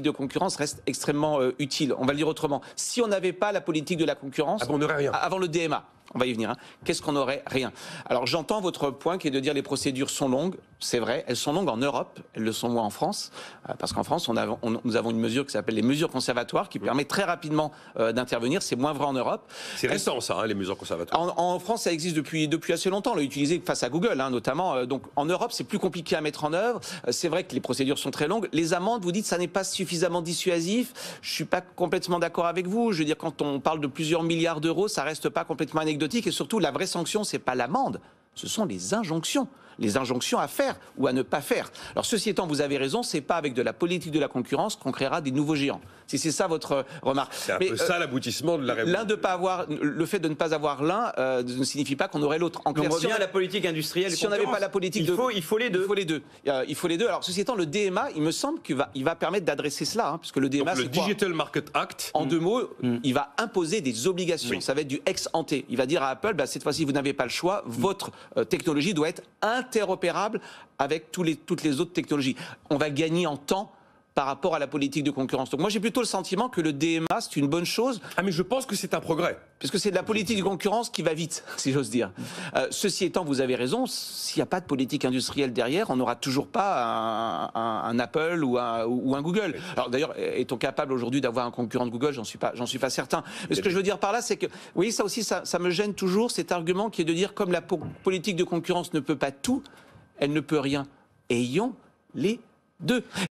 de concurrence reste extrêmement utile. On va le dire autrement. Si on n'avait pas la politique de la concurrence, on n'aurait rien. Avant le DMA, on va y venir, qu'est-ce qu'on aurait? Rien. Alors j'entends votre point qui est de dire les procédures sont longues. C'est vrai, elles sont longues en Europe, elles le sont moins en France, parce qu'en France, nous avons une mesure qui s'appelle les mesures conservatoires, qui permet très rapidement d'intervenir. C'est moins vrai en Europe. C'est récent ça, hein, les mesures conservatoires. En France, ça existe depuis assez longtemps. On l'a utilisé face à Google, notamment. Donc en Europe, c'est plus compliqué à mettre en œuvre. C'est vrai que les procédures sont très longues. Les amendes, vous dites, ça n'est pas suffisamment dissuasif. Je suis pas complètement d'accord avec vous. Je veux dire, quand on parle de plusieurs milliards d'euros, ça reste pas complètement anecdotique. Et surtout, la vraie sanction, c'est pas l'amende, ce sont les injonctions. Les injonctions à faire ou à ne pas faire. Alors ceci étant, vous avez raison, c'est pas avec de la politique de la concurrence qu'on créera des nouveaux géants. Si c'est ça votre remarque. C'est un peu ça l'aboutissement de la réponse. Le fait de ne pas avoir l'un ne signifie pas qu'on aurait l'autre. On revient à la politique industrielle. Si on n'avait pas la politique il faut les deux. Il faut les deux. Alors ceci étant, le DMA, il me semble qu'il va permettre d'adresser cela, puisque le DMA, donc, le Digital Market Act. En deux mots, il va imposer des obligations. Oui. Ça va être du ex ante. Il va dire à Apple, cette fois-ci, vous n'avez pas le choix. Votre technologie doit être interopérable avec toutes les autres technologies. On va gagner en temps par rapport à la politique de concurrence. Donc moi j'ai plutôt le sentiment que le DMA c'est une bonne chose. Ah mais je pense que c'est un progrès. Puisque c'est de la politique de concurrence qui va vite, si j'ose dire. Ceci étant, vous avez raison, s'il n'y a pas de politique industrielle derrière, on n'aura toujours pas un Apple ou un Google. Alors d'ailleurs, est-on capable aujourd'hui d'avoir un concurrent de Google? J'en suis pas certain. Mais ce que je veux dire par là, c'est que, oui, ça aussi, ça me gêne toujours, cet argument qui est de dire, comme la politique de concurrence ne peut pas tout, elle ne peut rien. Ayons les deux.